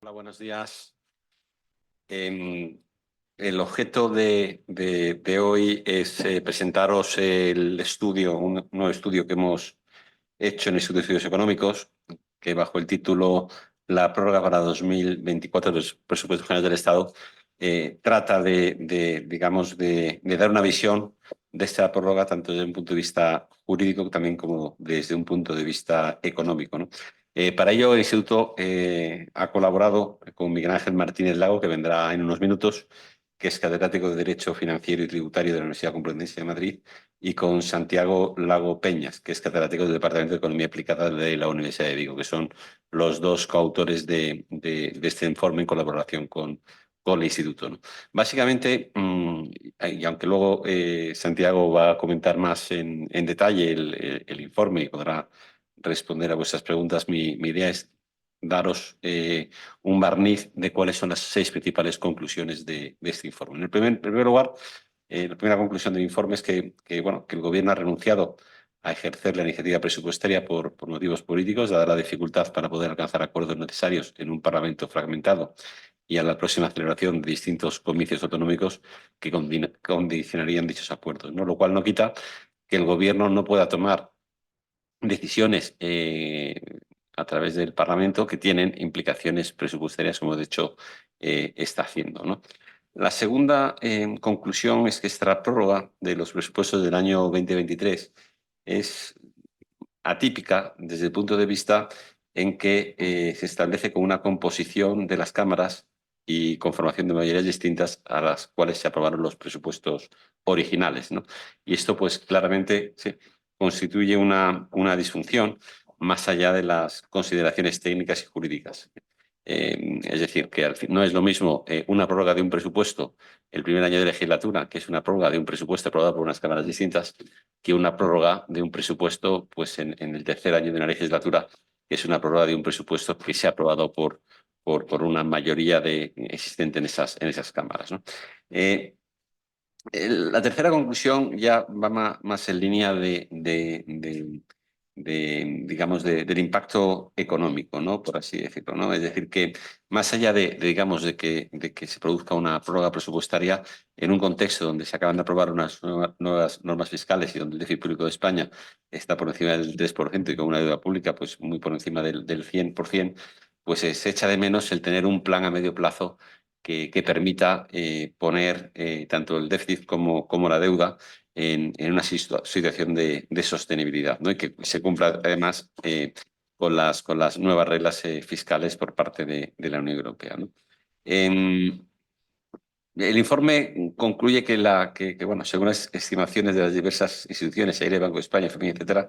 Hola, buenos días. El objeto de hoy es presentaros el estudio, un nuevo estudio que hemos hecho en el Instituto de Estudios Económicos, que bajo el título La prórroga para 2024 de los presupuestos generales del Estado trata digamos, de dar una visión de esta prórroga tanto desde un punto de vista jurídico también como desde un punto de vista económico, ¿no? Para ello, el Instituto ha colaborado con Miguel Ángel Martínez Lago, que vendrá en unos minutos, que es catedrático de Derecho Financiero y Tributario de la Universidad Complutense de Madrid, y con Santiago Lago Peñas, que es catedrático del Departamento de Economía Aplicada de la Universidad de Vigo, que son los dos coautores de este informe en colaboración con el Instituto, ¿no? Básicamente, y aunque luego Santiago va a comentar más en detalle el informe y podrá responder a vuestras preguntas, mi idea es daros un barniz de cuáles son las 6 principales conclusiones de este informe. En primer lugar, la primera conclusión del informe es bueno, que el Gobierno ha renunciado a ejercer la iniciativa presupuestaria por motivos políticos, dada la dificultad para poder alcanzar acuerdos necesarios en un Parlamento fragmentado y a la próxima celebración de distintos comicios autonómicos que condicionarían dichos acuerdos, ¿no? Lo cual no quita que el Gobierno no pueda tomar decisiones a través del Parlamento que tienen implicaciones presupuestarias, como de hecho está haciendo, ¿no? La segunda conclusión es que esta prórroga de los presupuestos del año 2023 es atípica desde el punto de vista en que se establece con una composición de las cámaras y conformación de mayorías distintas a las cuales se aprobaron los presupuestos originales, ¿no? Y esto, pues, claramente constituye una disfunción más allá de las consideraciones técnicas y jurídicas. Es decir, que no es lo mismo una prórroga de un presupuesto el primer año de legislatura, que es una prórroga de un presupuesto aprobado por unas cámaras distintas, que una prórroga de un presupuesto pues en el tercer año de una legislatura, que es una prórroga de un presupuesto que se ha aprobado por una mayoría existente en esas cámaras, ¿no? La tercera conclusión ya va más en línea digamos, del impacto económico, ¿no? Por así decirlo, ¿no? Es decir, que más allá digamos, de que se produzca una prórroga presupuestaria en un contexto donde se acaban de aprobar unas nuevas normas fiscales y donde el déficit público de España está por encima del 3% y con una deuda pública pues muy por encima del 100%, pues se echa de menos el tener un plan a medio plazo que permita poner tanto el déficit como la deuda en una situación de sostenibilidad, ¿no? Y que se cumpla además con las nuevas reglas fiscales por parte de la Unión Europea, ¿no? El informe concluye bueno, según las estimaciones de las diversas instituciones, AIRE, Banco de España, FMI, etcétera,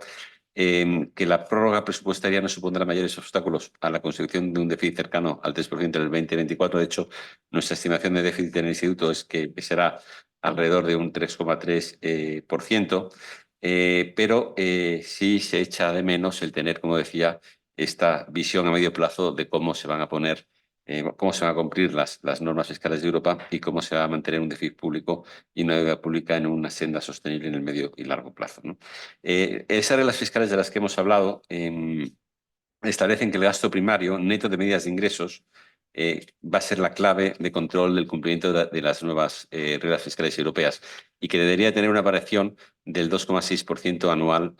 que la prórroga presupuestaria no supondrá mayores obstáculos a la consecución de un déficit cercano al 3% en el 2024. De hecho, nuestra estimación de déficit en el instituto es que será alrededor de un 3,3%, pero sí se echa de menos el tener, como decía, esta visión a medio plazo de cómo se van a poner cómo se van a cumplir las normas fiscales de Europa y cómo se va a mantener un déficit público y una deuda pública en una senda sostenible en el medio y largo plazo, ¿no? Esas reglas fiscales de las que hemos hablado establecen que el gasto primario neto de medidas de ingresos va a ser la clave de control del cumplimiento de las nuevas reglas fiscales europeas y que debería tener una variación del 2,6% anual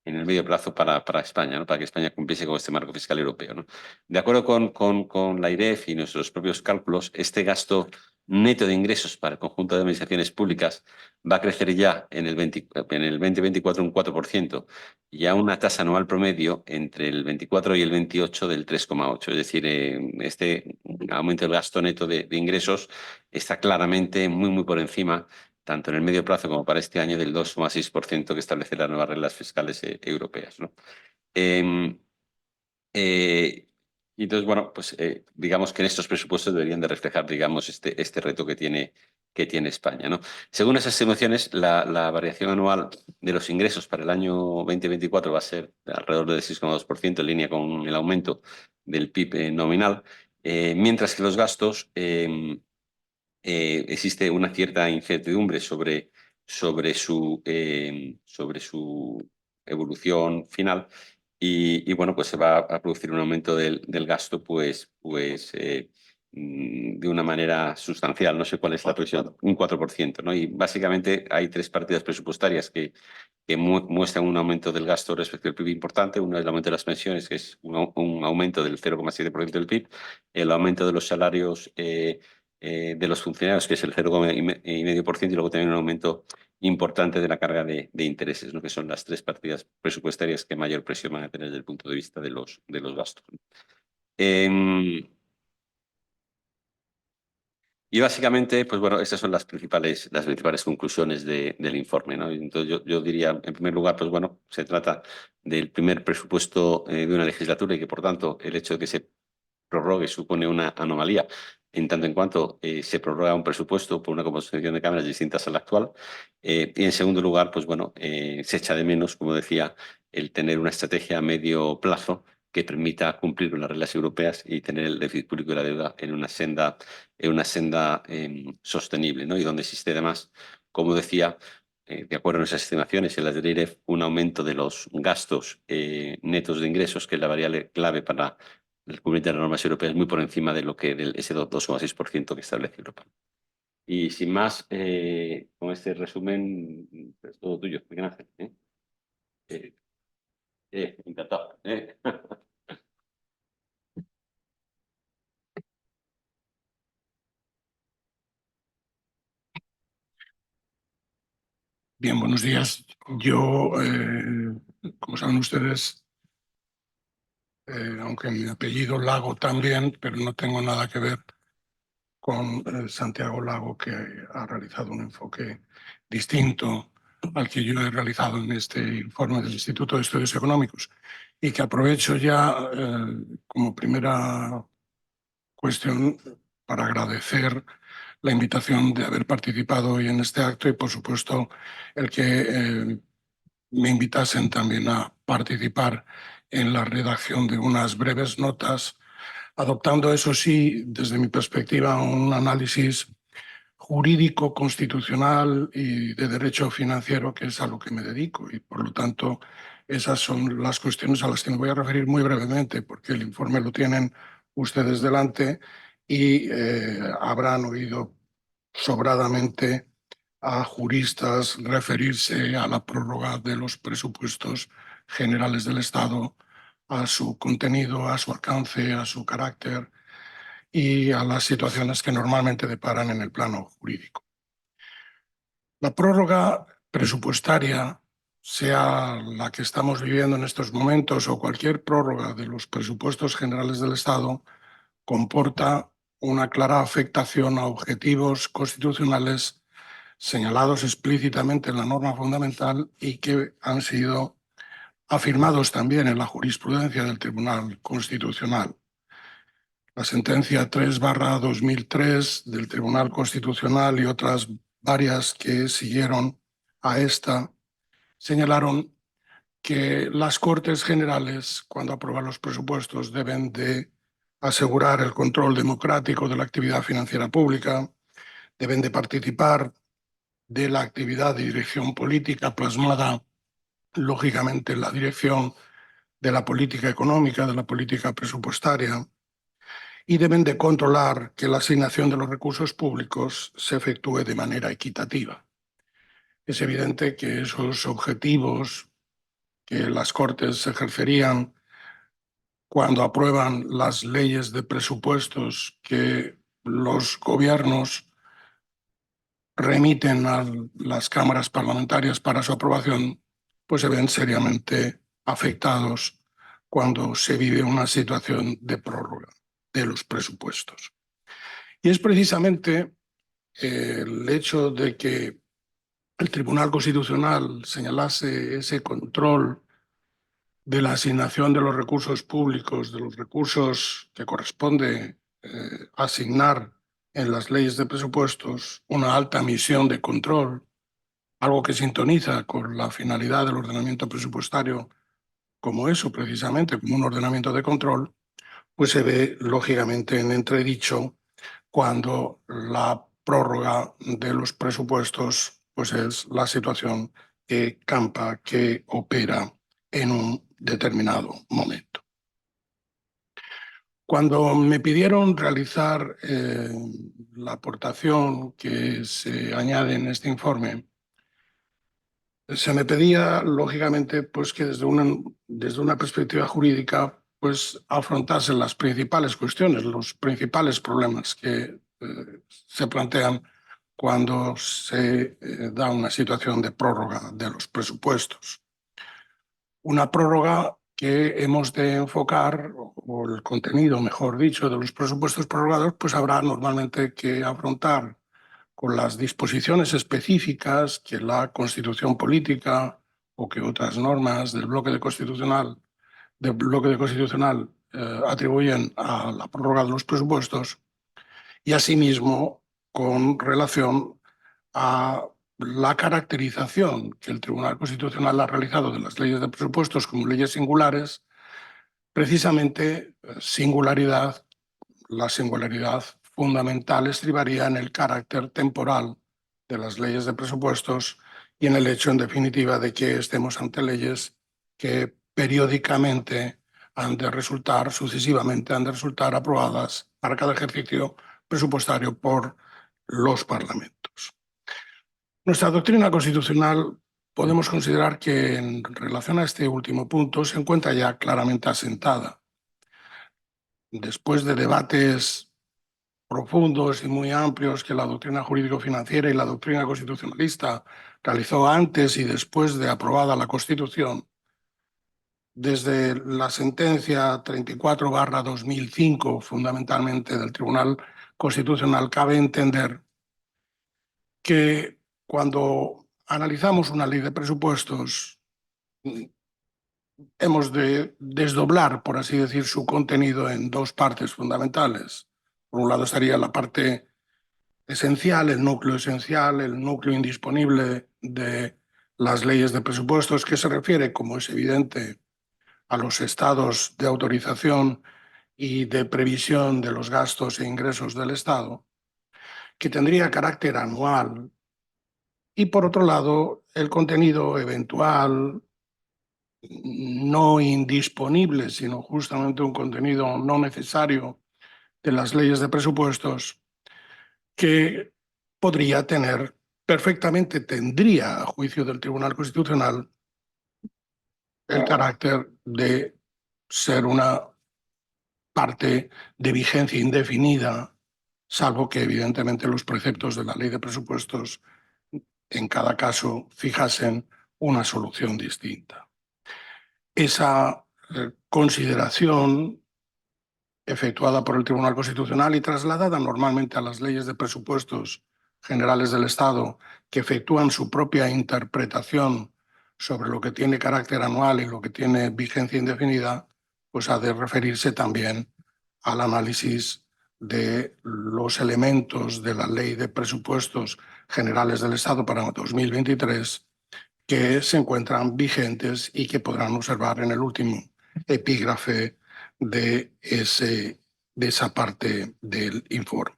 en el medio plazo para España, ¿no? Para que España cumpliese con este marco fiscal europeo, ¿no? De acuerdo con la IREF y nuestros propios cálculos, este gasto neto de ingresos para el conjunto de administraciones públicas va a crecer ya en el 2024 un 4% y a una tasa anual promedio entre el 24 y el 28 del 3,8. Es decir, este aumento del gasto neto de ingresos está claramente muy por encima, tanto en el medio plazo como para este año, del 2,6% que establecen las nuevas reglas fiscales europeas, ¿no? Eh, eh, y entonces, bueno, pues digamos que en estos presupuestos deberían de reflejar, digamos, este reto que tiene España, ¿no? Según esas estimaciones, la variación anual de los ingresos para el año 2024 va a ser alrededor del 6,2% en línea con el aumento del PIB nominal, mientras que los gastos existe una cierta incertidumbre sobre su evolución final y, bueno, pues se va a producir un aumento del gasto de una manera sustancial. No sé cuál es la previsión, un 4%, ¿no? Y básicamente hay tres partidas presupuestarias que muestran un aumento del gasto respecto al PIB importante. Uno es el aumento de las pensiones, que es un aumento del 0,7% del PIB, el aumento de los salarios de los funcionarios, que es el 0,5%, y luego también un aumento importante de la carga de intereses, ¿no? Que son las tres partidas presupuestarias que mayor presión van a tener desde el punto de vista de los gastos. Y básicamente, pues bueno, estas son las principales conclusiones del informe, ¿no? Entonces yo diría, en primer lugar, pues bueno, se trata del primer presupuesto de una legislatura y que, por tanto, el hecho de que se prorrogue supone una anomalía, en tanto en cuanto se prorroga un presupuesto por una composición de cámaras distintas a la actual. Y en segundo lugar, pues bueno, se echa de menos, como decía, el tener una estrategia a medio plazo que permita cumplir con las reglas europeas y tener el déficit público y la deuda en una senda sostenible, ¿no? Y donde existe además, como decía, de acuerdo a nuestras estimaciones y las del IREF, un aumento de los gastos netos de ingresos, que es la variable clave para el cumplimiento de las normas europeas, muy por encima de lo que del ese 2,6% que establece Europa. Y sin más, con este resumen, es todo tuyo, Miguel Ángel. Eh, Encantado. Bien, buenos días. Yo, como saben ustedes, aunque mi apellido Lago también, pero no tengo nada que ver con Santiago Lago, que ha realizado un enfoque distinto al que yo he realizado en este informe del Instituto de Estudios Económicos, y que aprovecho ya como primera cuestión para agradecer la invitación de haber participado hoy en este acto y, por supuesto, el que me invitasen también a participar en la redacción de unas breves notas, adoptando, eso sí, desde mi perspectiva, un análisis jurídico, constitucional y de derecho financiero, que es a lo que me dedico. Y, por lo tanto, esas son las cuestiones a las que me voy a referir muy brevemente, porque el informe lo tienen ustedes delante y habrán oído sobradamente a juristas referirse a la prórroga de los presupuestos generales del Estado, a su contenido, a su alcance, a su carácter y a las situaciones que normalmente deparan en el plano jurídico. La prórroga presupuestaria, sea la que estamos viviendo en estos momentos o cualquier prórroga de los presupuestos generales del Estado, comporta una clara afectación a objetivos constitucionales señalados explícitamente en la norma fundamental y que han sido afirmados también en la jurisprudencia del Tribunal Constitucional. La sentencia 3/2003 del Tribunal Constitucional y otras varias que siguieron a esta señalaron que las Cortes Generales, cuando aprueban los presupuestos, deben de asegurar el control democrático de la actividad financiera pública, deben de participar de la actividad de dirección política plasmada, lógicamente, en la dirección de la política económica, de la política presupuestaria, y deben de controlar que la asignación de los recursos públicos se efectúe de manera equitativa. Es evidente que esos objetivos que las Cortes ejercerían cuando aprueban las leyes de presupuestos que los gobiernos remiten a las cámaras parlamentarias para su aprobación, pues se ven seriamente afectados cuando se vive una situación de prórroga de los presupuestos. Y es precisamente el hecho de que el Tribunal Constitucional señalase ese control de la asignación de los recursos públicos, de los recursos que corresponde asignar en las leyes de presupuestos, una alta misión de control, algo que sintoniza con la finalidad del ordenamiento presupuestario como eso, precisamente, como un ordenamiento de control, pues se ve lógicamente en entredicho cuando la prórroga de los presupuestos pues es la situación que campa, que opera en un determinado momento. Cuando me pidieron realizar la aportación que se añade en este informe, se me pedía, lógicamente, pues que desde una perspectiva jurídica, pues afrontase las principales cuestiones, los principales problemas que se plantean cuando se da una situación de prórroga de los presupuestos. Una prórroga que hemos de enfocar, o el contenido, mejor dicho, de los presupuestos prorrogados, pues habrá normalmente que afrontar con las disposiciones específicas que la Constitución política o que otras normas del bloque constitucional atribuyen a la prórroga de los presupuestos, y asimismo con relación a la caracterización que el Tribunal Constitucional ha realizado de las leyes de presupuestos como leyes singulares, precisamente la singularidad fundamental estribaría en el carácter temporal de las leyes de presupuestos y en el hecho, en definitiva, de que estemos ante leyes que periódicamente sucesivamente han de resultar aprobadas para cada ejercicio presupuestario por los parlamentos. Nuestra doctrina constitucional podemos considerar que en relación a este último punto se encuentra ya claramente asentada. Después de debates profundos y muy amplios que la doctrina jurídico-financiera y la doctrina constitucionalista realizó antes y después de aprobada la Constitución, desde la sentencia 34/2005, fundamentalmente del Tribunal Constitucional, cabe entender que cuando analizamos una ley de presupuestos hemos de desdoblar, por así decir, su contenido en dos partes fundamentales. Por un lado estaría la parte esencial, el núcleo indisponible de las leyes de presupuestos, que se refiere, como es evidente, a los estados de autorización y de previsión de los gastos e ingresos del Estado, que tendría carácter anual, y por otro lado, el contenido eventual, no indisponible, sino justamente un contenido no necesario de las leyes de presupuestos, que tendría, a juicio del Tribunal Constitucional, el carácter de ser una parte de vigencia indefinida, salvo que evidentemente los preceptos de la ley de presupuestos en cada caso fijasen una solución distinta. Esa consideración efectuada por el Tribunal Constitucional y trasladada normalmente a las leyes de presupuestos generales del Estado, que efectúan su propia interpretación sobre lo que tiene carácter anual y lo que tiene vigencia indefinida, pues ha de referirse también al análisis de los elementos de la Ley de Presupuestos Generales del Estado para 2023 que se encuentran vigentes y que podrán observar en el último epígrafe de esa parte del informe.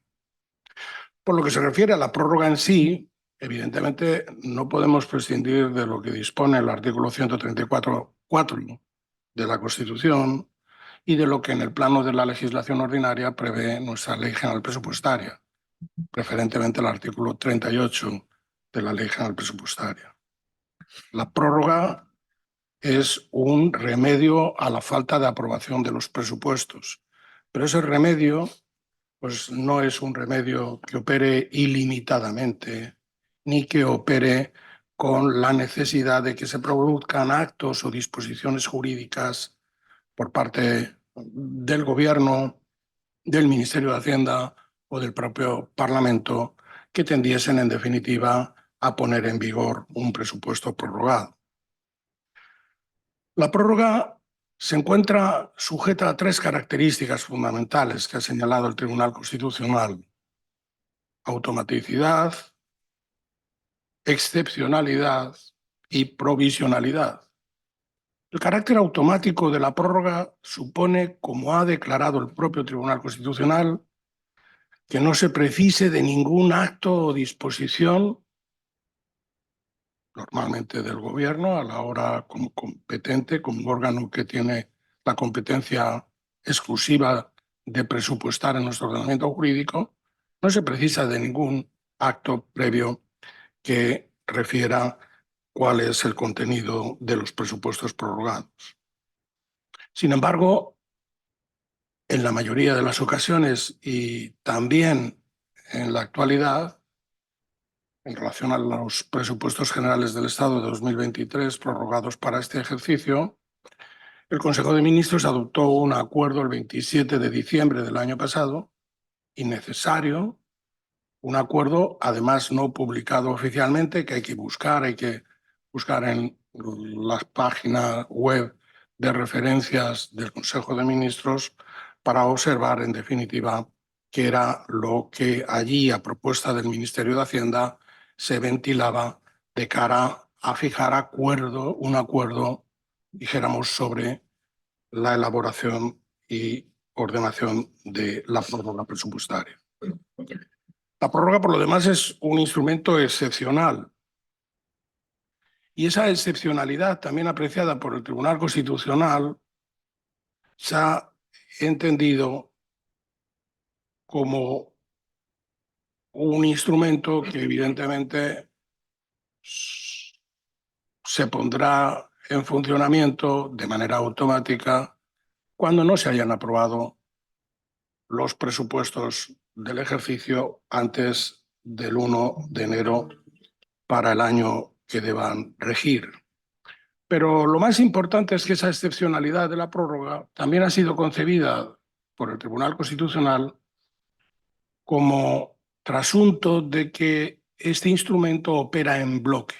Por lo que se refiere a la prórroga en sí, evidentemente no podemos prescindir de lo que dispone el artículo 134.4 de la Constitución y de lo que en el plano de la legislación ordinaria prevé nuestra Ley General Presupuestaria, preferentemente el artículo 38 de la Ley General Presupuestaria. La prórroga es un remedio a la falta de aprobación de los presupuestos, pero ese remedio pues no es un remedio que opere ilimitadamente ni que opere con la necesidad de que se produzcan actos o disposiciones jurídicas por parte del Gobierno, del Ministerio de Hacienda o del propio Parlamento que tendiesen, en definitiva, a poner en vigor un presupuesto prorrogado. La prórroga se encuentra sujeta a tres características fundamentales que ha señalado el Tribunal Constitucional: automaticidad, excepcionalidad y provisionalidad. El carácter automático de la prórroga supone, como ha declarado el propio Tribunal Constitucional, que no se precise de ningún acto o disposición normalmente del gobierno, a la hora como competente, como órgano que tiene la competencia exclusiva de presupuestar en nuestro ordenamiento jurídico, no se precisa de ningún acto previo que refiera cuál es el contenido de los presupuestos prorrogados. Sin embargo, en la mayoría de las ocasiones y también en la actualidad, en relación a los presupuestos generales del Estado de 2023 prorrogados para este ejercicio, el Consejo de Ministros adoptó un acuerdo el 27 de diciembre del año pasado, innecesario, un acuerdo además no publicado oficialmente, que hay que buscar en la página web de referencias del Consejo de Ministros para observar, en definitiva, qué era lo que allí, a propuesta del Ministerio de Hacienda, se ventilaba de cara a fijar un acuerdo, dijéramos, sobre la elaboración y ordenación de la prórroga presupuestaria. La prórroga, por lo demás, es un instrumento excepcional. Y esa excepcionalidad, también apreciada por el Tribunal Constitucional, se ha entendido como un instrumento que evidentemente se pondrá en funcionamiento de manera automática cuando no se hayan aprobado los presupuestos del ejercicio antes del 1 de enero para el año que deban regir. Pero lo más importante es que esa excepcionalidad de la prórroga también ha sido concebida por el Tribunal Constitucional como trasunto de que este instrumento opera en bloque.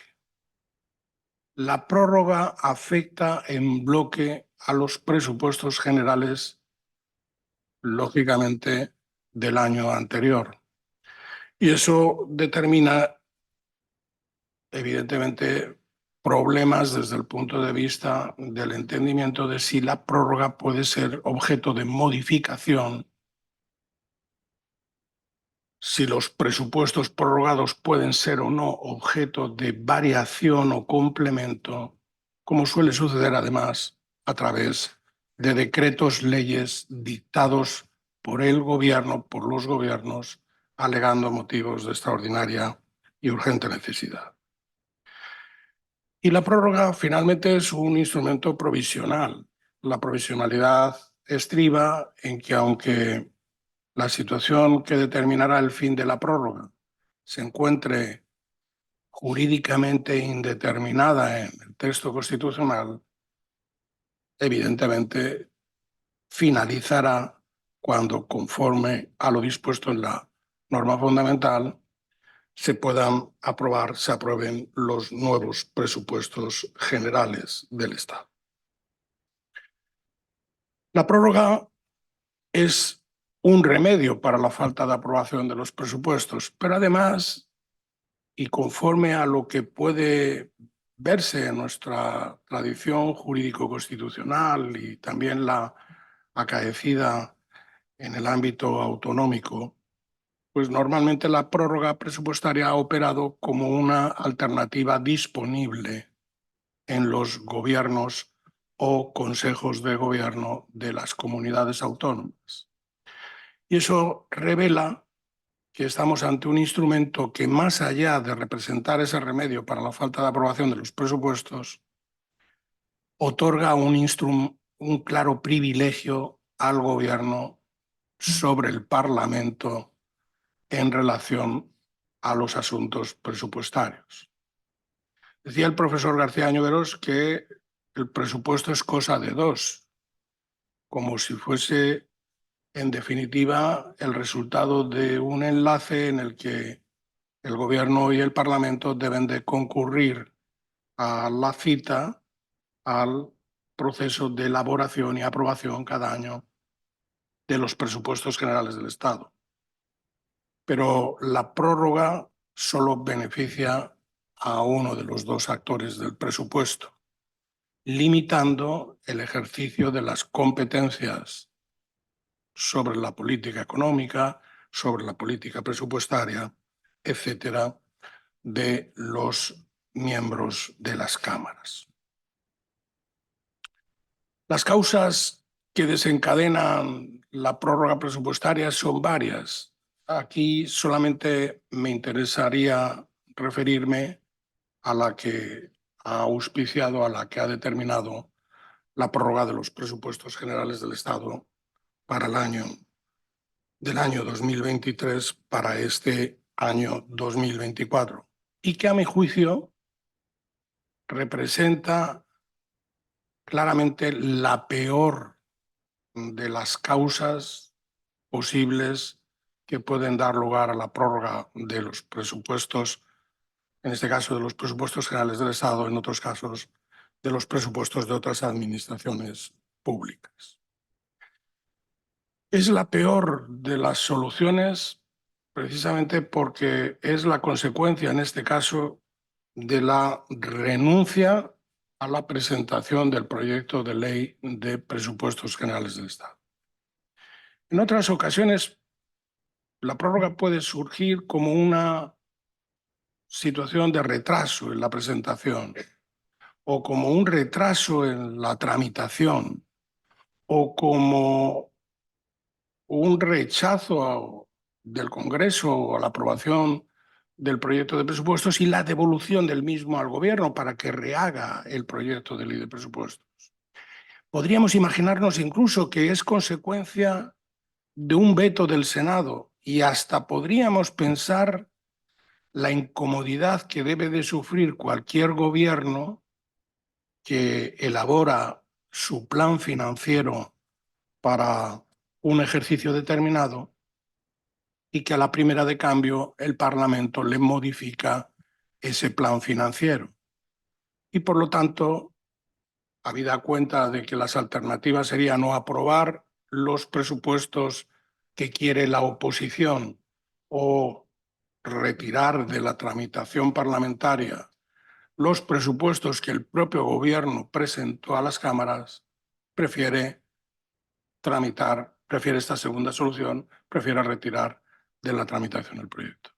La prórroga afecta en bloque a los presupuestos generales, lógicamente, del año anterior. Y eso determina, evidentemente, problemas desde el punto de vista del entendimiento de si la prórroga puede ser objeto de modificación, si los presupuestos prorrogados pueden ser o no objeto de variación o complemento, como suele suceder además a través de decretos leyes dictados por el gobierno, por los gobiernos, alegando motivos de extraordinaria y urgente necesidad. Y la prórroga finalmente es un instrumento provisional. La provisionalidad estriba en que, aunque la situación que determinará el fin de la prórroga se encuentre jurídicamente indeterminada en el texto constitucional, evidentemente finalizará cuando, conforme a lo dispuesto en la norma fundamental, se aprueben los nuevos presupuestos generales del Estado. La prórroga es un remedio para la falta de aprobación de los presupuestos, pero además, y conforme a lo que puede verse en nuestra tradición jurídico-constitucional y también la acaecida en el ámbito autonómico, pues normalmente la prórroga presupuestaria ha operado como una alternativa disponible en los gobiernos o consejos de gobierno de las comunidades autónomas. Y eso revela que estamos ante un instrumento que, más allá de representar ese remedio para la falta de aprobación de los presupuestos, otorga un claro privilegio al gobierno sobre el Parlamento en relación a los asuntos presupuestarios. Decía el profesor García Añoveros que el presupuesto es cosa de dos, como si fuese, en definitiva, el resultado de un enlace en el que el Gobierno y el Parlamento deben de concurrir a la cita, al proceso de elaboración y aprobación cada año de los presupuestos generales del Estado. Pero la prórroga solo beneficia a uno de los dos actores del presupuesto, limitando el ejercicio de las competencias sobre la política económica, sobre la política presupuestaria, etcétera, de los miembros de las cámaras. Las causas que desencadenan la prórroga presupuestaria son varias. Aquí solamente me interesaría referirme a la que ha auspiciado, a la que ha determinado la prórroga de los presupuestos generales del Estado para el año 2023 para este año 2024 y que a mi juicio representa claramente la peor de las causas posibles que pueden dar lugar a la prórroga de los presupuestos, en este caso de los presupuestos generales del Estado, en otros casos de los presupuestos de otras administraciones públicas. Es la peor de las soluciones precisamente porque es la consecuencia, en este caso, de la renuncia a la presentación del proyecto de ley de presupuestos generales del Estado. En otras ocasiones, la prórroga puede surgir como una situación de retraso en la presentación o como un retraso en la tramitación o como un rechazo del Congreso a la aprobación del proyecto de presupuestos y la devolución del mismo al Gobierno para que rehaga el proyecto de ley de presupuestos. Podríamos imaginarnos incluso que es consecuencia de un veto del Senado y hasta podríamos pensar la incomodidad que debe de sufrir cualquier gobierno que elabora su plan financiero para un ejercicio determinado y que a la primera de cambio el Parlamento le modifica ese plan financiero. Y por lo tanto, habida cuenta de que las alternativas serían no aprobar los presupuestos que quiere la oposición o retirar de la tramitación parlamentaria los presupuestos que el propio gobierno presentó a las cámaras, prefiere esta segunda solución, prefiere retirar de la tramitación el proyecto.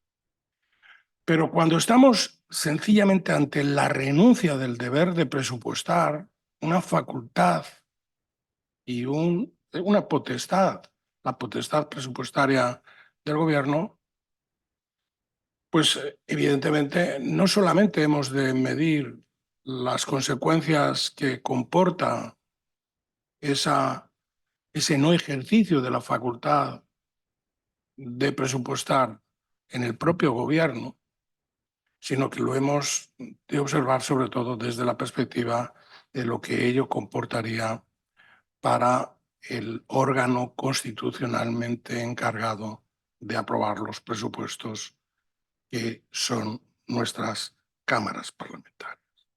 Pero cuando estamos sencillamente ante la renuncia del deber de presupuestar, una facultad y una potestad, la potestad presupuestaria del gobierno, pues evidentemente no solamente hemos de medir las consecuencias que comporta ese no ejercicio de la facultad de presupuestar en el propio gobierno, sino que lo hemos de observar sobre todo desde la perspectiva de lo que ello comportaría para el órgano constitucionalmente encargado de aprobar los presupuestos, que son nuestras cámaras parlamentarias.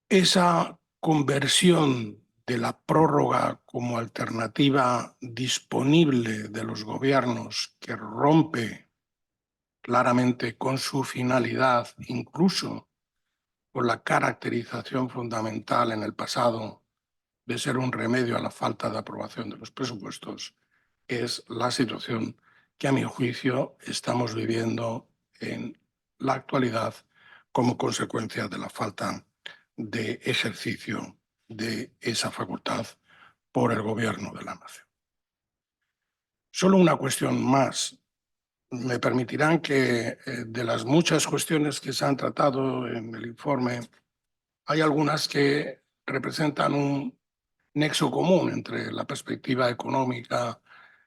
Esa conversión de la prórroga como alternativa disponible de los gobiernos, que rompe claramente con su finalidad, incluso con la caracterización fundamental en el pasado de ser un remedio a la falta de aprobación de los presupuestos, es la situación que a mi juicio estamos viviendo en la actualidad como consecuencia de la falta de ejercicio de esa facultad por el gobierno de la nación. Solo una cuestión más. Me permitirán que de las muchas cuestiones que se han tratado en el informe, hay algunas que representan un nexo común entre la perspectiva económica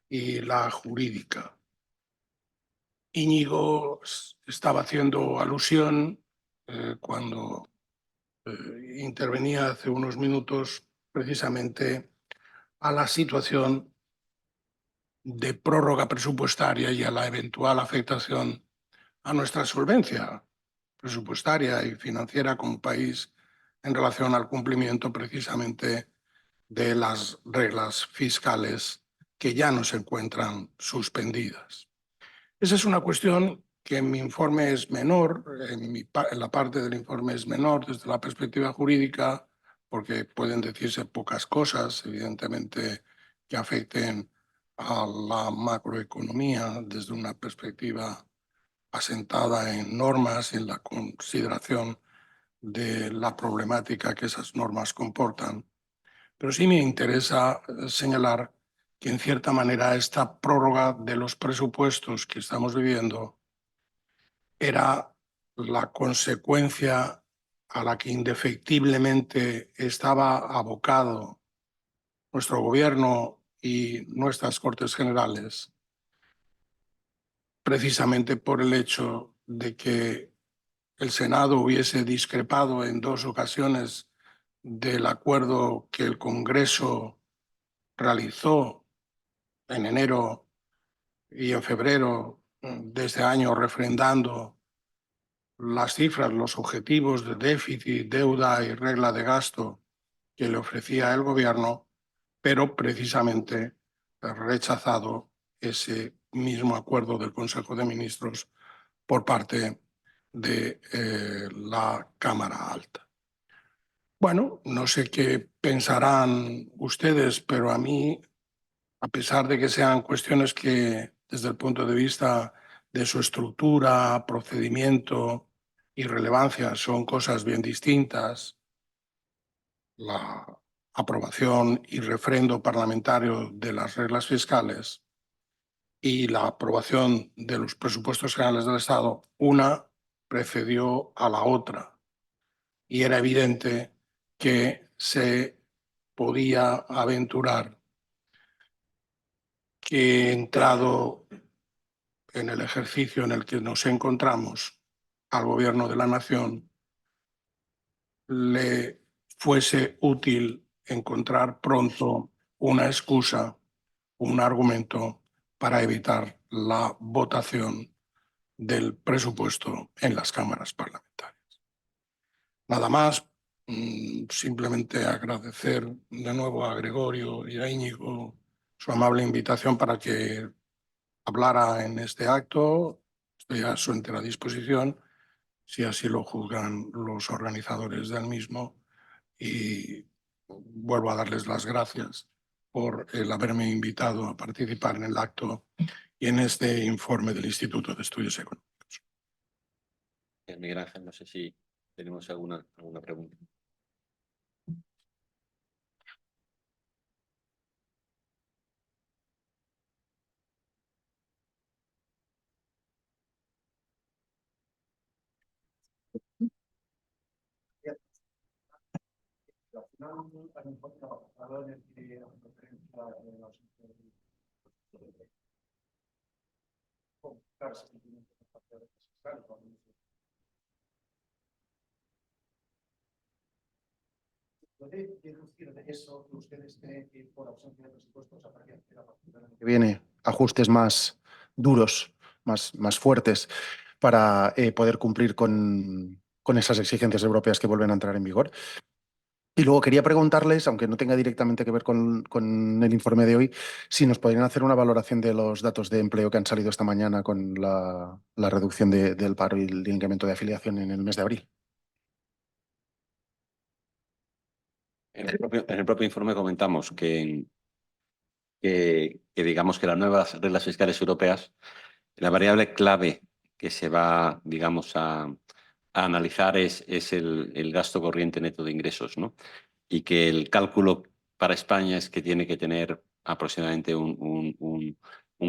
y la jurídica. Íñigo estaba haciendo alusión cuando intervenía hace unos minutos precisamente a la situación de prórroga presupuestaria y a la eventual afectación a nuestra solvencia presupuestaria y financiera como país en relación al cumplimiento precisamente de las reglas fiscales que ya no se encuentran suspendidas. Esa es una cuestión que en mi informe es menor, en la parte del informe es menor desde la perspectiva jurídica, porque pueden decirse pocas cosas, evidentemente, que afecten a la macroeconomía desde una perspectiva asentada en normas y en la consideración de la problemática que esas normas comportan. Pero sí me interesa señalar que, en cierta manera, esta prórroga de los presupuestos que estamos viviendo era la consecuencia a la que indefectiblemente estaba abocado nuestro gobierno y nuestras Cortes Generales, precisamente por el hecho de que el Senado hubiese discrepado en 2 ocasiones del acuerdo que el Congreso realizó en enero y en febrero de este año, refrendando las cifras, los objetivos de déficit, deuda y regla de gasto que le ofrecía el gobierno, pero precisamente rechazado ese mismo acuerdo del Consejo de Ministros por parte de la Cámara Alta. Bueno, no sé qué pensarán ustedes, pero a mí, a pesar de que sean cuestiones que desde el punto de vista de su estructura, procedimiento y relevancia son cosas bien distintas, la aprobación y refrendo parlamentario de las reglas fiscales y la aprobación de los presupuestos generales del Estado, una precedió a la otra y era evidente que se podía aventurar que, entrado en el ejercicio en el que nos encontramos, al Gobierno de la Nación le fuese útil encontrar pronto una excusa, un argumento para evitar la votación del presupuesto en las cámaras parlamentarias. Nada más, simplemente agradecer de nuevo a Gregorio y a Íñigo su amable invitación para que hablara en este acto. Estoy a su entera disposición, si así lo juzgan los organizadores del mismo, y vuelvo a darles las gracias por el haberme invitado a participar en el acto y en este informe del Instituto de Estudios Económicos. Miguel Ángel, no sé si tenemos alguna pregunta. ¿Puede deducir de eso que ustedes creen que por ausencia de presupuestos a partir de la partida que viene ajustes más duros, más fuertes para poder cumplir con esas exigencias europeas que vuelven a entrar en vigor? Y luego quería preguntarles, aunque no tenga directamente que ver con el informe de hoy, si nos podrían hacer una valoración de los datos de empleo que han salido esta mañana con la reducción del paro y el incremento de afiliación en el mes de abril. En el propio informe comentamos que digamos que las nuevas reglas fiscales europeas, la variable clave que se va, digamos, a analizar es el gasto corriente neto de ingresos, ¿no? Y que el cálculo para España es que tiene que tener aproximadamente un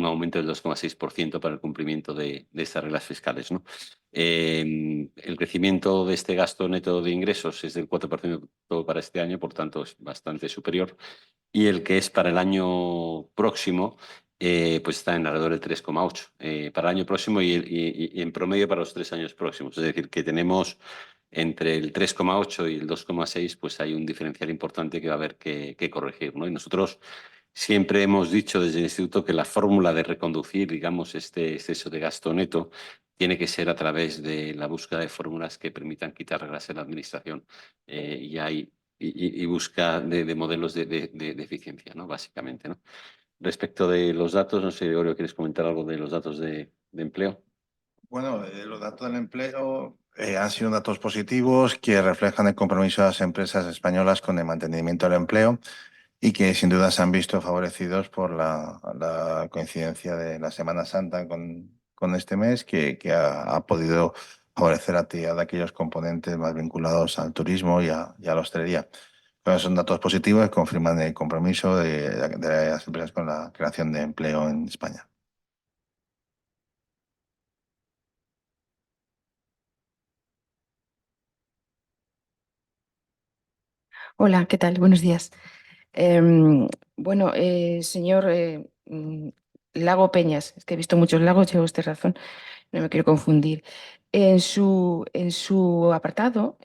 aumento del 2,6% para el cumplimiento de estas reglas fiscales, ¿no? El crecimiento de este gasto neto de ingresos es del 4% para este año, por tanto es bastante superior, y el que es para el año próximo pues está en alrededor del 3,8 para el año próximo y en promedio para los 3 años próximos. Es decir, que tenemos entre el 3,8 y el 2,6, pues hay un diferencial importante que va a haber que corregir, ¿no? Y nosotros siempre hemos dicho desde el Instituto que la fórmula de reconducir, digamos, este exceso de gasto neto tiene que ser a través de la búsqueda de fórmulas que permitan quitar reglas en la administración y busca de modelos de eficiencia, ¿no? Básicamente, ¿no? Respecto de los datos, no sé, Gregorio, ¿quieres comentar algo de los datos de empleo? Bueno, los datos del empleo han sido datos positivos que reflejan el compromiso de las empresas españolas con el mantenimiento del empleo y que sin duda se han visto favorecidos por la coincidencia de la Semana Santa con con este mes que ha podido favorecer la actividad de aquellos componentes más vinculados al turismo y a la hostelería. Pero son datos positivos que confirman el compromiso de las empresas con la creación de empleo en España. Hola, ¿qué tal? Buenos días. Bueno, señor Lago Peñas, es que he visto muchos lagos, llevo usted razón, no me quiero confundir. En su apartado,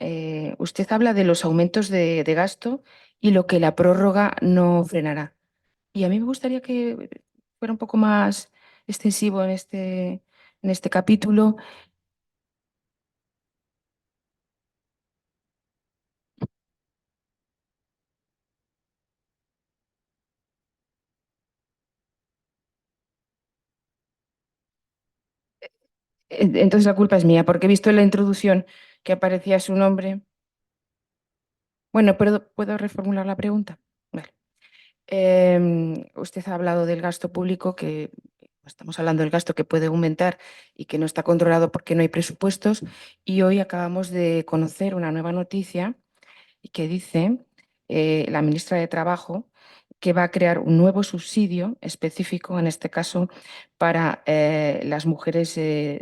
usted habla de los aumentos de gasto y lo que la prórroga no frenará. Y a mí me gustaría que fuera un poco más extensivo en este capítulo. Entonces la culpa es mía, porque he visto en la introducción que aparecía su nombre. Bueno, ¿puedo reformular la pregunta? Vale. Usted ha hablado del gasto público, que estamos hablando del gasto que puede aumentar y que no está controlado porque no hay presupuestos. Y hoy acabamos de conocer una nueva noticia que dice la ministra de Trabajo que va a crear un nuevo subsidio específico, en este caso, para las mujeres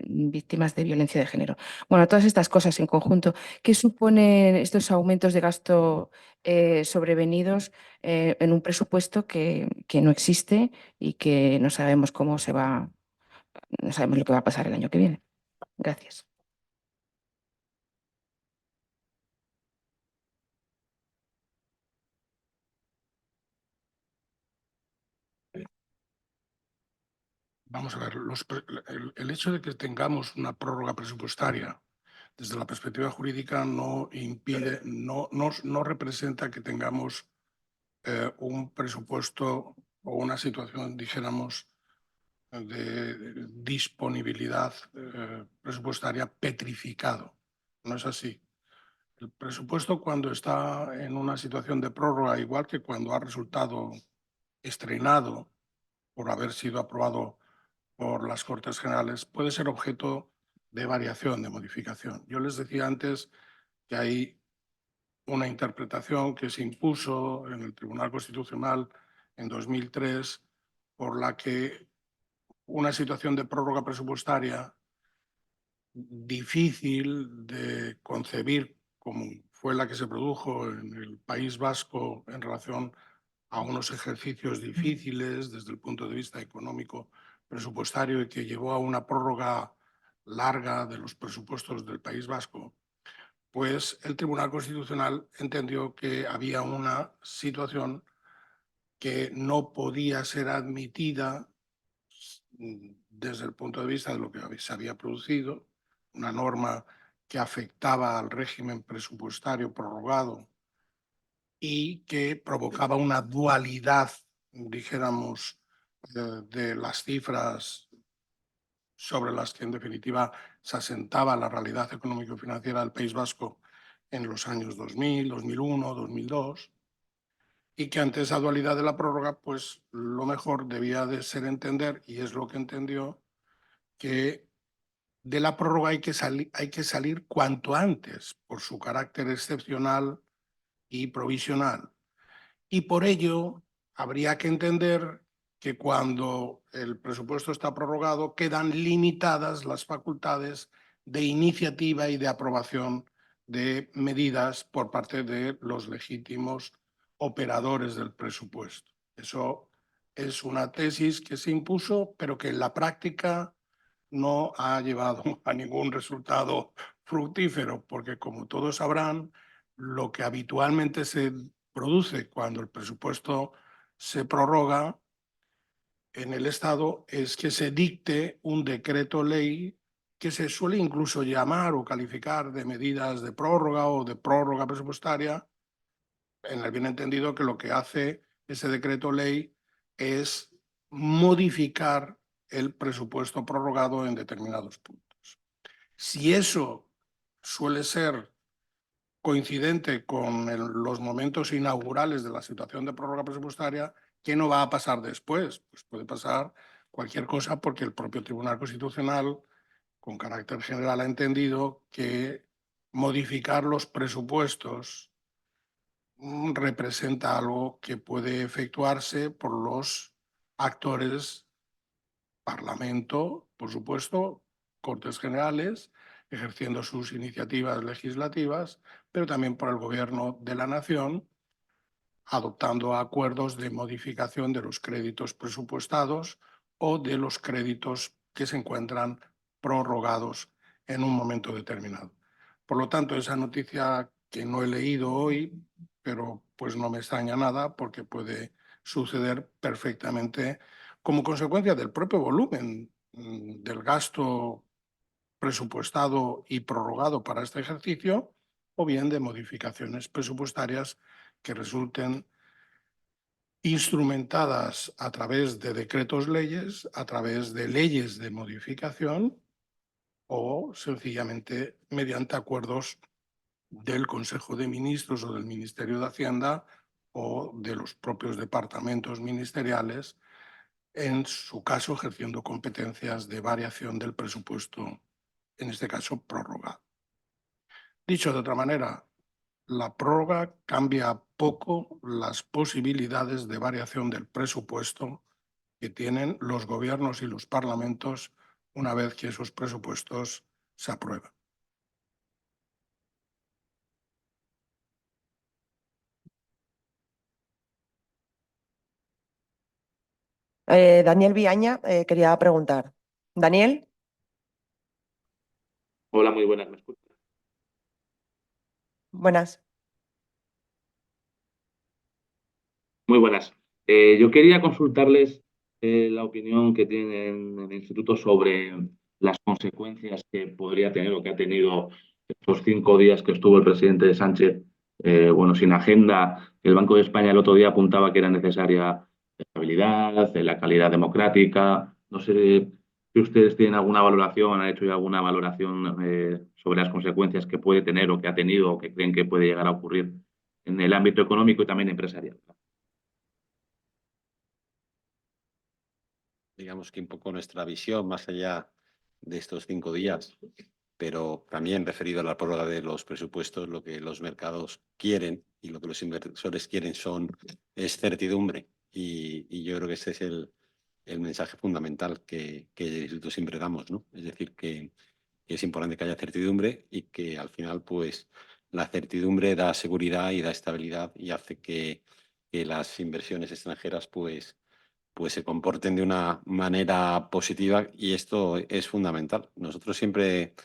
víctimas de violencia de género. Bueno, todas estas cosas en conjunto, ¿qué suponen estos aumentos de gasto sobrevenidos en un presupuesto que no existe y que no sabemos no sabemos lo que va a pasar el año que viene? Gracias. Vamos a ver, el hecho de que tengamos una prórroga presupuestaria desde la perspectiva jurídica no impide, no representa que tengamos un presupuesto o una situación, dijéramos, de disponibilidad presupuestaria petrificado. No es así. El presupuesto, cuando está en una situación de prórroga, igual que cuando ha resultado estrenado por haber sido aprobado por las Cortes Generales, puede ser objeto de variación, de modificación. Yo les decía antes que hay una interpretación que se impuso en el Tribunal Constitucional en 2003, por la que una situación de prórroga presupuestaria difícil de concebir, como fue la que se produjo en el País Vasco en relación a unos ejercicios difíciles desde el punto de vista económico presupuestario y que llevó a una prórroga larga de los presupuestos del País Vasco, pues el Tribunal Constitucional entendió que había una situación que no podía ser admitida desde el punto de vista de lo que se había producido, una norma que afectaba al régimen presupuestario prorrogado y que provocaba una dualidad, dijéramos, de las cifras sobre las que en definitiva se asentaba la realidad económico-financiera del País Vasco en los años 2000, 2001, 2002, y que ante esa dualidad de la prórroga, pues lo mejor debía de ser entender, y es lo que entendió, que de la prórroga hay que salir cuanto antes por su carácter excepcional y provisional. Y por ello habría que entender que cuando el presupuesto está prorrogado quedan limitadas las facultades de iniciativa y de aprobación de medidas por parte de los legítimos operadores del presupuesto. Eso es una tesis que se impuso, pero que en la práctica no ha llevado a ningún resultado fructífero, porque como todos sabrán, lo que habitualmente se produce cuando el presupuesto se prorroga en el Estado es que se dicte un decreto ley que se suele incluso llamar o calificar de medidas de prórroga o de prórroga presupuestaria, en el bien entendido que lo que hace ese decreto ley es modificar el presupuesto prorrogado en determinados puntos. Si eso suele ser coincidente con los momentos inaugurales de la situación de prórroga presupuestaria, ¿qué no va a pasar después? Pues puede pasar cualquier cosa porque el propio Tribunal Constitucional, con carácter general, ha entendido que modificar los presupuestos representa algo que puede efectuarse por los actores, Parlamento, por supuesto, Cortes Generales, ejerciendo sus iniciativas legislativas, pero también por el Gobierno de la Nación, adoptando acuerdos de modificación de los créditos presupuestados o de los créditos que se encuentran prorrogados en un momento determinado. Por lo tanto, esa noticia que no he leído hoy, pero pues no me extraña nada porque puede suceder perfectamente como consecuencia del propio volumen del gasto presupuestado y prorrogado para este ejercicio, o bien de modificaciones presupuestarias que resulten instrumentadas a través de decretos leyes, a través de leyes de modificación o sencillamente mediante acuerdos del Consejo de Ministros o del Ministerio de Hacienda o de los propios departamentos ministeriales, en su caso ejerciendo competencias de variación del presupuesto, en este caso prórroga. Dicho de otra manera, la prórroga cambia poco las posibilidades de variación del presupuesto que tienen los gobiernos y los parlamentos una vez que esos presupuestos se aprueban. Daniel Viaña quería preguntar. Daniel, Hola, muy buenas, ¿me escuchas? buenas. Muy buenas. Yo quería consultarles la opinión que tienen en el Instituto sobre las consecuencias que podría tener o que ha tenido estos 5 días que estuvo el presidente Sánchez, bueno, sin agenda. El Banco de España el otro día apuntaba que era necesaria estabilidad, la calidad democrática. No sé si ustedes tienen alguna valoración, han hecho ya alguna valoración sobre las consecuencias que puede tener o que ha tenido o que creen que puede llegar a ocurrir en el ámbito económico y también empresarial. Digamos que un poco nuestra visión más allá de estos 5 días, pero también referido a la prórroga de los presupuestos, lo que los mercados quieren y lo que los inversores quieren es certidumbre. Y yo creo que ese es el mensaje fundamental que el Instituto siempre damos, ¿no? Es decir, que es importante que haya certidumbre y que al final, pues, la certidumbre da seguridad y da estabilidad y hace que las inversiones extranjeras, pues se comporten de una manera positiva, y esto es fundamental. Nosotros siempre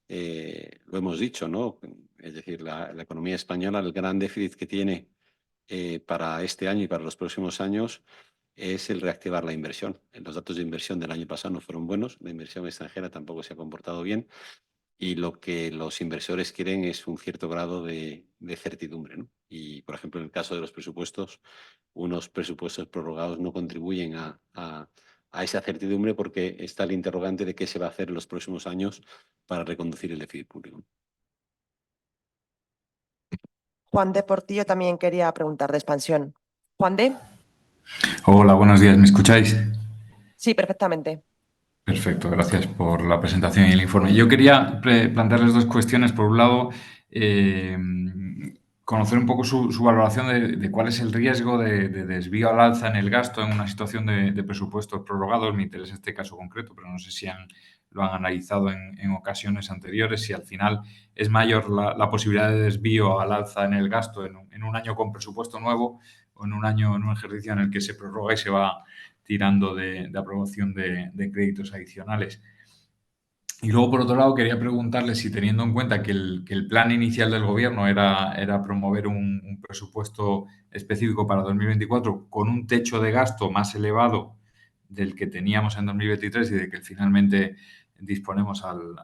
lo hemos dicho, ¿no? Es decir, la economía española, el gran déficit que tiene para este año y para los próximos años es el reactivar la inversión. Los datos de inversión del año pasado no fueron buenos, la inversión extranjera tampoco se ha comportado bien, y lo que los inversores quieren es un cierto grado de certidumbre, ¿no? Y, por ejemplo, en el caso de los presupuestos, unos presupuestos prorrogados no contribuyen a esa certidumbre porque está el interrogante de qué se va a hacer en los próximos años para reconducir el déficit público. Juan de Portillo también quería preguntar de expansión. Juan de. Hola, buenos días, ¿me escucháis? Sí, perfectamente. Perfecto, gracias por la presentación y el informe. Yo quería plantearles dos cuestiones. Por un lado, conocer un poco su valoración de cuál es el riesgo de desvío al alza en el gasto en una situación de presupuestos prorrogados. Me interesa este caso concreto, pero no sé si lo han analizado en ocasiones anteriores, si al final es mayor la posibilidad de desvío al alza en el gasto en un año con presupuesto nuevo o en un ejercicio en el que se prorroga y se va tirando de aprobación de créditos adicionales. Y luego, por otro lado, quería preguntarle si, teniendo en cuenta que el plan inicial del Gobierno era promover un presupuesto específico para 2024 con un techo de gasto más elevado del que teníamos en 2023 y de que finalmente disponemos al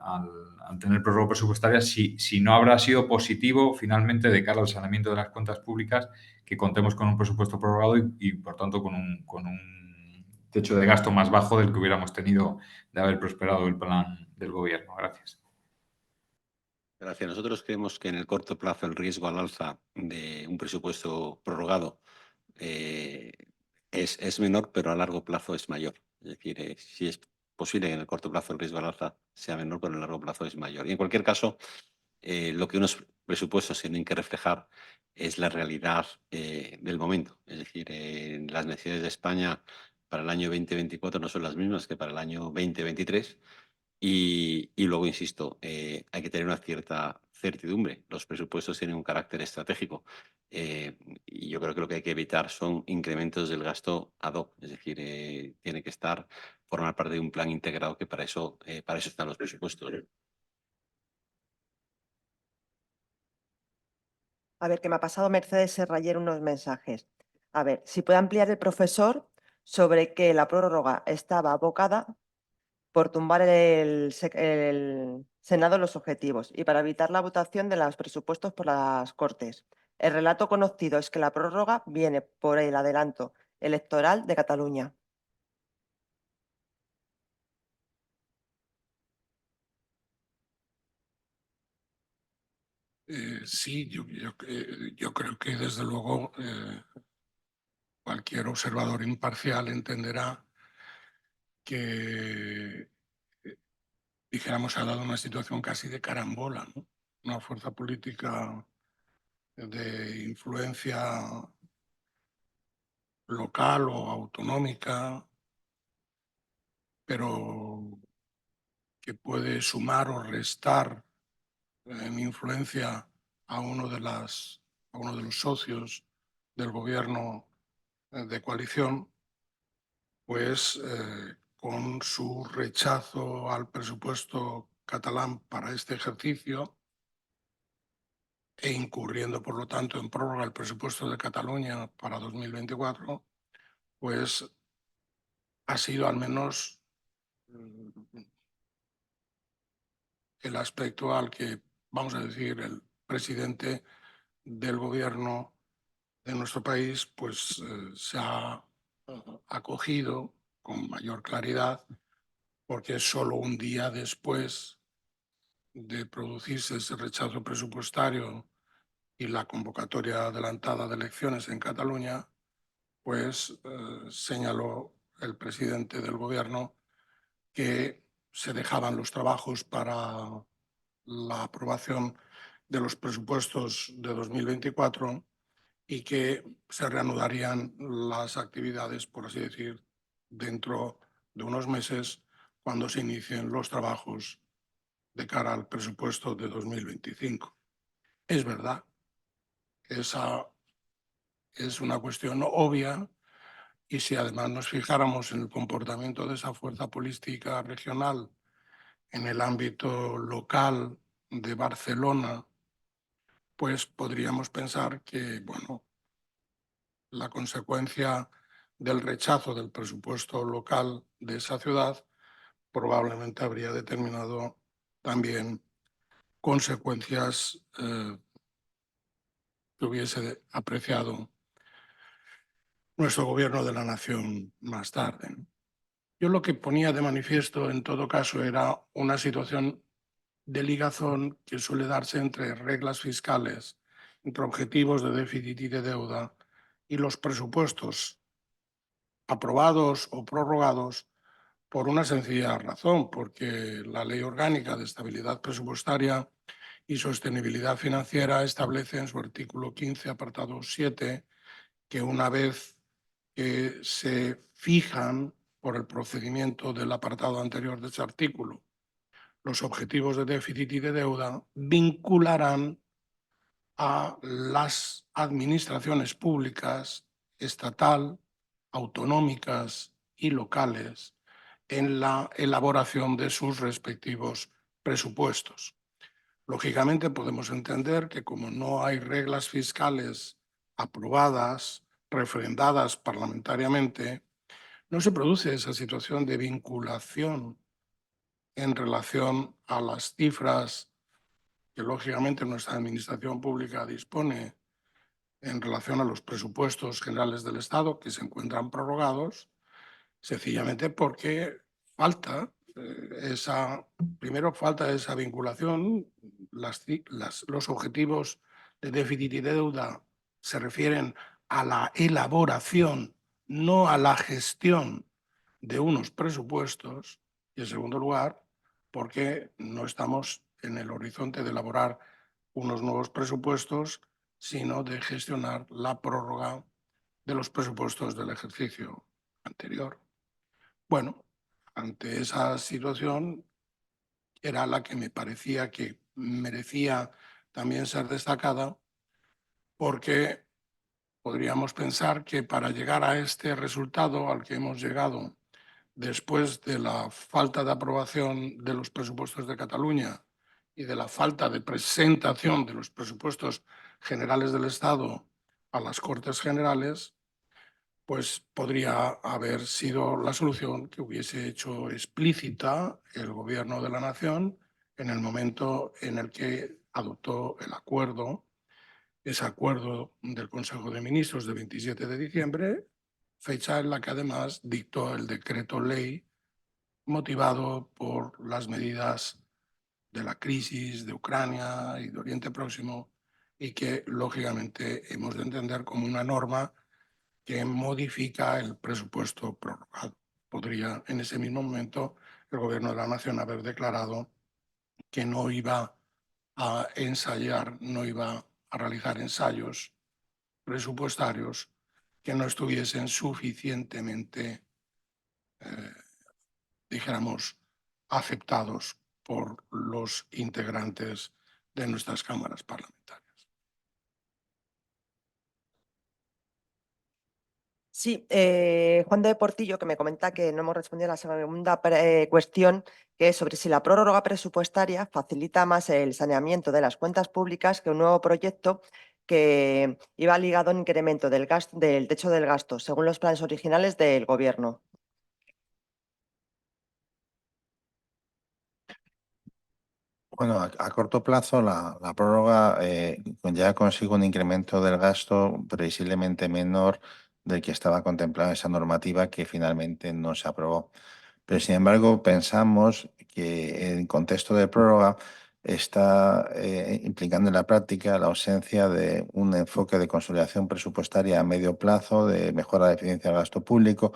tener prórroga presupuestaria, si no habrá sido positivo finalmente de cara al saneamiento de las cuentas públicas que contemos con un presupuesto prorrogado y por tanto, con un techo de gasto más bajo del que hubiéramos tenido de haber prosperado el plan del Gobierno. Gracias. Gracias. Nosotros creemos que en el corto plazo el riesgo al alza de un presupuesto prorrogado es menor, pero a largo plazo es mayor. Es decir, sí es posible que en el corto plazo el riesgo al alza sea menor, pero en el largo plazo es mayor. Y en cualquier caso, lo que unos presupuestos tienen que reflejar es la realidad del momento. Es decir, las necesidades de España para el año 2024 no son las mismas que para el año 2023. Y luego, insisto, hay que tener una cierta certidumbre. Los presupuestos tienen un carácter estratégico y yo creo que lo que hay que evitar son incrementos del gasto ad hoc. Es decir, tiene que formar parte de un plan integrado que para eso están los presupuestos. A ver, que me ha pasado Mercedes Serra ayer unos mensajes. A ver, si puede ampliar el profesor sobre que la prórroga estaba abocada por tumbar el Senado los objetivos y para evitar la votación de los presupuestos por las Cortes. El relato conocido es que la prórroga viene por el adelanto electoral de Cataluña. Sí, yo creo que desde luego cualquier observador imparcial entenderá que, dijéramos, se ha dado una situación casi de carambola, ¿no? Una fuerza política de influencia local o autonómica, pero que puede sumar o restar en influencia a uno de los socios del gobierno de coalición, pues con su rechazo al presupuesto catalán para este ejercicio e incurriendo, por lo tanto, en prórroga el presupuesto de Cataluña para 2024, pues ha sido al menos el aspecto al que, vamos a decir, el presidente del gobierno de nuestro país pues se ha acogido con mayor claridad, porque es solo un día después de producirse ese rechazo presupuestario y la convocatoria adelantada de elecciones en Cataluña, pues señaló el presidente del gobierno que se dejaban los trabajos para la aprobación de los presupuestos de 2024 y que se reanudarían las actividades, por así decir, dentro de unos meses cuando se inicien los trabajos de cara al presupuesto de 2025. Es verdad, esa es una cuestión obvia y si además nos fijáramos en el comportamiento de esa fuerza política regional en el ámbito local de Barcelona, pues podríamos pensar que, bueno, la consecuencia del rechazo del presupuesto local de esa ciudad probablemente habría determinado también consecuencias que hubiese apreciado nuestro gobierno de la nación más tarde. Yo lo que ponía de manifiesto en todo caso era una situación de ligazón que suele darse entre reglas fiscales, entre objetivos de déficit y de deuda y los presupuestos aprobados o prorrogados por una sencilla razón, porque la Ley Orgánica de Estabilidad Presupuestaria y Sostenibilidad Financiera establece en su artículo 15, apartado 7, que una vez que se fijan por el procedimiento del apartado anterior de ese artículo los objetivos de déficit y de deuda, vincularán a las administraciones públicas, estatal, autonómicas y locales en la elaboración de sus respectivos presupuestos. Lógicamente podemos entender que como no hay reglas fiscales aprobadas, refrendadas parlamentariamente, no se produce esa situación de vinculación en relación a las cifras que lógicamente nuestra administración pública dispone en relación a los presupuestos generales del Estado que se encuentran prorrogados, sencillamente porque primero falta esa vinculación, los objetivos de déficit y deuda se refieren a la elaboración no a la gestión de unos presupuestos y, en segundo lugar, porque no estamos en el horizonte de elaborar unos nuevos presupuestos, sino de gestionar la prórroga de los presupuestos del ejercicio anterior. Bueno, ante esa situación era la que me parecía que merecía también ser destacada, porque podríamos pensar que para llegar a este resultado al que hemos llegado después de la falta de aprobación de los presupuestos de Cataluña y de la falta de presentación de los presupuestos generales del Estado a las Cortes Generales, pues podría haber sido la solución que hubiese hecho explícita el Gobierno de la Nación en el momento en el que adoptó el acuerdo, ese acuerdo del Consejo de Ministros de 27 de diciembre, fecha en la que además dictó el decreto ley motivado por las medidas de la crisis de Ucrania y de Oriente Próximo, y que lógicamente hemos de entender como una norma que modifica el presupuesto prorrogado. Podría en ese mismo momento el Gobierno de la Nación haber declarado que no iba a ensayar, no iba a realizar ensayos presupuestarios que no estuviesen suficientemente, dijéramos, aceptados por los integrantes de nuestras cámaras parlamentarias. Sí, Juan de Portillo, que me comenta que no hemos respondido a la segunda cuestión, que es sobre si la prórroga presupuestaria facilita más el saneamiento de las cuentas públicas que un nuevo proyecto que iba ligado a un incremento del techo del gasto, según los planes originales del Gobierno. Bueno, a corto plazo la prórroga conlleva consigo un incremento del gasto previsiblemente menor del que estaba contemplado en esa normativa que finalmente no se aprobó. Pero sin embargo, pensamos que en contexto de prórroga está implicando en la práctica la ausencia de un enfoque de consolidación presupuestaria a medio plazo, de mejora de eficiencia del gasto público,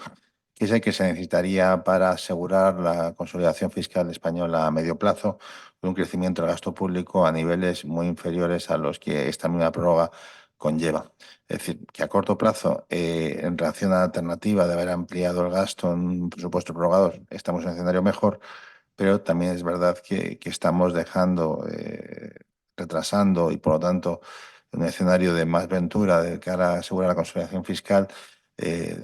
que es el que se necesitaría para asegurar la consolidación fiscal española a medio plazo, con un crecimiento del gasto público a niveles muy inferiores a los que esta misma prórroga conlleva. Es decir, que a corto plazo, en relación a la alternativa de haber ampliado el gasto en un presupuesto prorrogado, estamos en un escenario mejor, pero también es verdad que estamos dejando, retrasando y por lo tanto en un escenario de más ventura de cara a asegurar la consolidación fiscal,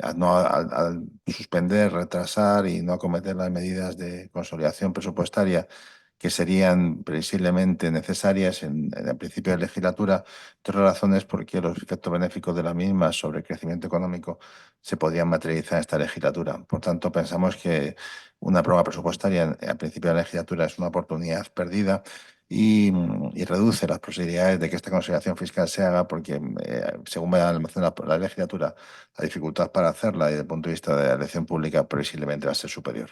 al suspender, retrasar y no acometer las medidas de consolidación presupuestaria que serían previsiblemente necesarias en el principio de legislatura, tres razones porque los efectos benéficos de la misma sobre el crecimiento económico se podrían materializar en esta legislatura. Por tanto, pensamos que una prórroga presupuestaria al principio de la legislatura es una oportunidad perdida y reduce las posibilidades de que esta consolidación fiscal se haga porque, según vaya avanzando la legislatura, la dificultad para hacerla desde el punto de vista de la elección pública previsiblemente va a ser superior.